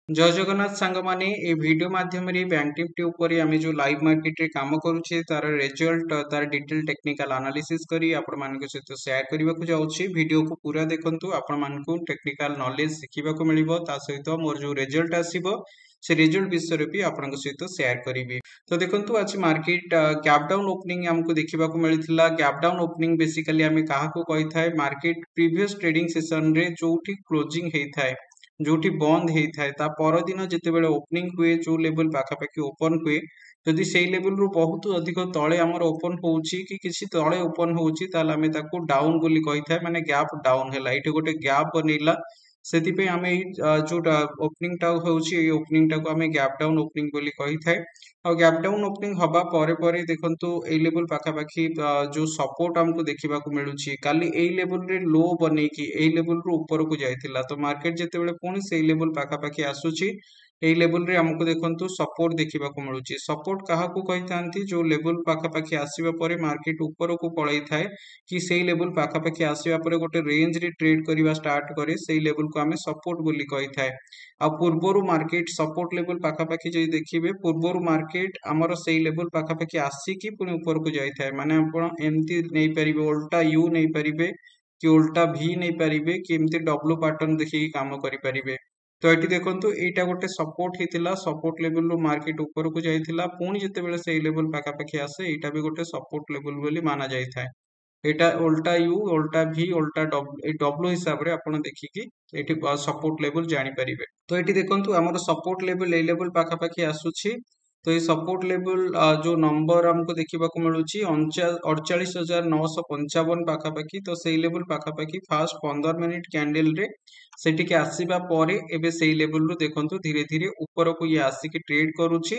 जय जगन्नाथ सांग माने ए वीडियो माध्यम रे बैंक निफ्टी ऊपर आमे जो लाइव मार्केट रे काम करूछे तार रिजल्ट तार डिटेल टेक्निकल एनालिसिस करी आपण मान के सहित शेयर करबा को जाउछि। वीडियो को पूरा देखंतु आपण मान को टेक्निकल नॉलेज सिखिबा को मिलिबो। ता सहित मोर जो रिजल्ट आसीबो से रिजल्ट विषय रे भी आपण के सहित शेयर करिवि। तो देखंतु आज मार्केट गैप डाउन ओपनिंग हमको देखिबा को मिलिथिला। गैप डाउन ओपनिंग बेसिकली आमे काहा को कहि थाए मार्केट प्रीवियस ट्रेडिंग सेशन रे जोठी क्लोजिंग हेई थाए जोठी बंद हेई थाए ता पर दिन जेतेबेले ओपनिंग हुए जो लेवल पाखापाखि ओपन हुए जदि सेई लेवल रु बहुत अधिक तळे हमर ओपन होउची कि किछि तळे ओपन होउची ताले हमें ताको डाउन बोली कहि थाए माने गैप डाउन हैला एठी गोटे गैप बनेला सेति पे हमें जोटा ओपनिंग टा होउची ए ओपनिंग टा को हमें गैप डाउन ओपनिंग बोली कहि थाए। और गैप डाउन ओपनिंग हबा परे परे देखंतु ए लेवल पाखापाखि जो सपोर्ट हमको देखिबा को मिलुची काली ए लेवल रे लो बने कि ए लेवल रु ऊपर को जाइतिला तो मार्केट जेतेबेले पुणी सेई लेवल पाखापाखि आसुची एई लेवल रे हमको देखंतु सपोर्ट देखिबा को मिलुची। सपोर्ट काहा को कहितांती जो लेवल पाखापाखि आसीबा परे मार्केट ऊपर को पळै थाए कि सेई लेवल पाखापाखि आसीबा परे गोटे रेंज रे ट्रेड करिबा स्टार्ट करे सेई लेवल को हमें सपोर्ट बोली कहि थाए। आ पूर्वरु मार्केट सपोर्ट लेवल पाखापाखि जदि देखिबे पूर्वरु मार्केट हमर सेई लेवल पाखापाखि आसीकी पुणी ऊपर को जाय थाए माने आपण एम्ति नै परिबे उल्टा यू नै परिबे कि उल्टा भी नहीं पारिबे कि एमती डब्ल्यू पैटर्न देखिकी काम करि परिबे। तो एठी देखंतु एटा गोटे सपोर्ट हितिला सपोर्ट लेवल रो मार्केट ऊपर को जाइथिला पुणी जेतेबेले सेई लेवल पाखापाखि आसे एटा भी गोटे सपोर्ट लेवल बोली माना जाय थाए। एटा उल्टा यू उल्टा भी उल्टा डब्ल्यू हिसाब रे आपण देखिकी एठी सपोर्ट लेवल जानि परिबे। तो एठी देखंतु हमर सपोर्ट लेवल ए लेवल पाखापाखि आसुछि तो ये सपोर्ट लेवल जो नंबर हमको देखा मिलूँ 48,955 पाखापाखि तो सही लेवल पाखापाखि फास्ट 15 मिनिट कैंडल रे सेटिके आसीबा परे एबे सेही लेवल रो देखंतु धीरे धीरे ऊपर को ये आसिक ट्रेड करूछि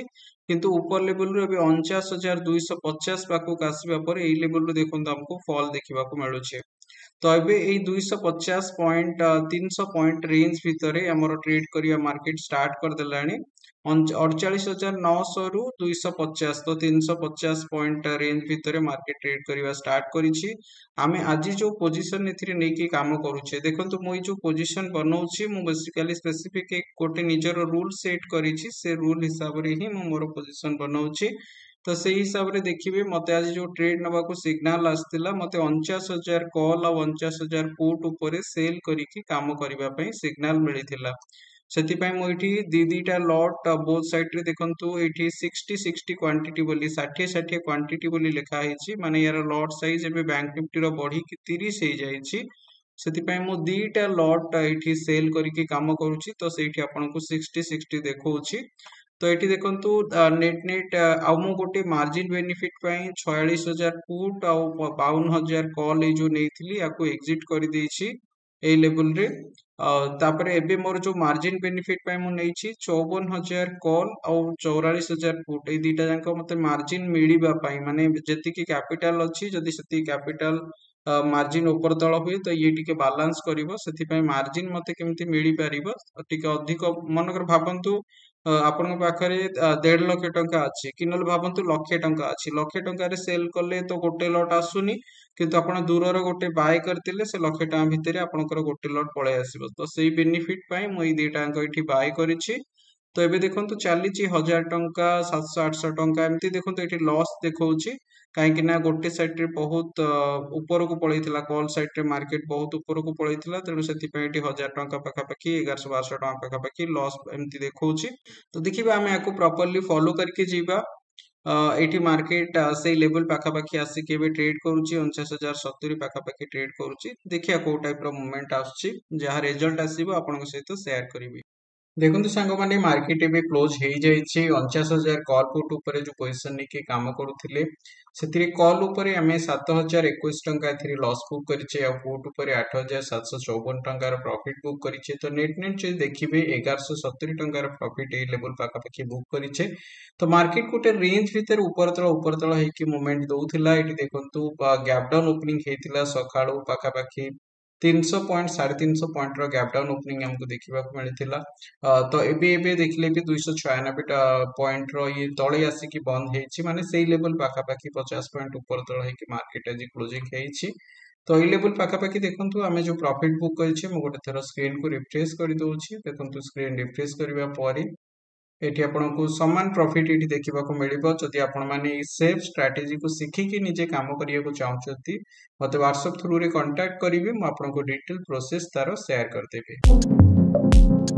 किंतु ऊपर लेवल रो एबे 49,250 पाखक आसीबा परे एही लेवल रो देखंतु हमको फॉल देखा मिलूँ। तो एबे एई 250 पॉइंट 300 पॉइंट रेंज भितर हमर ट्रेड करिया मार्केट स्टार्ट कर देलानी 48,900 रु 250 तो 350 पॉइंट रेंज भितर मार्केट ट्रेड करिया स्टार्ट करिछि। आमे आज जो पोजीशन एथिरे नेकी काम करूछे देखंतु मोई जो पोजीशन बनौछि मु बेसिकली स्पेसिफिक एक कोटे निजर रूल सेट करिछि से रूल हिसाब रे ही मु मोर पोजीशन बनौछि। तो से हिसाब रे देखिबे मते आज जो ट्रेड नबा को सिग्नल आस्तिला मते 49,000 कॉल और 49,000 पुट ऊपर सेल करिकी काम करिबा पई सिग्नल मिलिथिला सेति पई मो एठी दीटा लॉट बोथ साइड रे देखंतु एठी 60 क्वांटिटी बोली 60 क्वांटिटी बोली लिखा हेछि माने यार लॉट साइज एबे बैंक निफ्टी रो बढ़ी कि 30 हे जाइछि सेति पई मो दीटा लॉट एठी सेल करिकी काम करूछि तो सेठी आपन को 60 देखौछि। तो ये देखंतु नेट नेट आउ मु गोटे मार्जिन बेनिफिट पई 46,000 पुट आउ 52,000 कॉल ए जो नेइथिली याको एग्जिट कर देछि ए लेवल रे तापर एबे मोर जो मार्जिन बेनिफिट पई मु नेछि 54,000 कॉल आउ 44,000 पुट ए दीटा जांको मते मार्जिन मिलिबा पई माने जति की कैपिटल अछि जदि सति कैपिटल मार्जिन ऊपर तळ हुए तो ये टिके बैलेंस करिवो सेति पई मार्जिन मते केमति मिलि परिबो टिके अधिक मनकर भाबंतु आपण पाखरे 1.5 लाख टंका अछि कि नल भाबंतु लक्षे टंका अछि लक्षे टंका रे सेल कले तो गोटे लॉट आसुनी किंतु आपण दूरर गोटे बाय करतिले से लक्षे टंका भितरे आपणकर गोटे लॉट पळे आसीबो तो सेही बेनिफिट पई मु ई दुटा अंक एठी बाय करिछि। तो एबे देखंतु चालीछि 1000 टंका 700-800 टंका एमती देखंतु एठी लॉस देखौछि काहेकि ना गोटे साइड रे बहुत ऊपर को पळैतिला कॉल साइड रे मार्केट बहुत ऊपर को पळैतिला तेणु सेति पई एठी 1000 टंका पाखापाखि 1100-1200 टंका पाखापाखि लॉस एमती देखौछि। तो देखिबा आमे याको प्रॉपर्ली फॉलो करके जीवा एठी मार्केट से लेवल पाखापाखि आसिक एबे ट्रेड करूछि 49,070 पाखापाखि ट्रेड करूछि देखिया को टाइप रो मूवमेंट आछी जहा रिजल्ट आसीबो आपन सहित शेयर करिवि। देखंतु सांग माने मार्केट एबे क्लोज हे जाइछि 49,000 कॉल पुट ऊपर जो पोजीशन नेके काम करूथिले सेतिरे कॉल ऊपर हमें 7,021 टंका एथिरे लॉस बुक करिछे आ पुट ऊपर 8,754 टंका रो प्रॉफिट बुक करिछे तो नेट नेट जे देखिबे 1170 टंका रो प्रॉफिट ए लेवल पाखापाखि बुक करिछे। तो मार्केट गोटे रेंज भीतर ऊपर तळ हेकी मूवमेंट दउथिला एठी देखंतु गैप डाउन ओपनिंग हेतिला सकाळो पाखापाखि 300 पॉइंट 350 पॉइंट रो गैप डाउन ओपनिंग हमको देखिबा को मिलिथिला तो एबे देखले कि 296 पॉइंट रो ये तळे आसिकी बंद हेछि माने सेही लेवल पाखापाखि 50 पॉइंट ऊपर तळ हेकी मार्केट आज क्लोजिंग हेछि। तो ई लेवल पाखापाखि देखंतु आमे जो प्रॉफिट बुक करिछि मु गोटे थरो स्क्रीन को रिफ्रेश करि दउछि देखंतु स्क्रीन रिफ्रेश करिवा परे एठी आपनको समान प्रॉफिट एठी देखिबाको मिलिबो जदि आपण माने ई सेफ स्ट्रेटजी को सिखिकी निजे काम करिया को चाहउछथि मते WhatsApp थ्रू रे कांटेक्ट करिवे मु आपनको डिटेल प्रोसेस तारो शेयर कर देबे।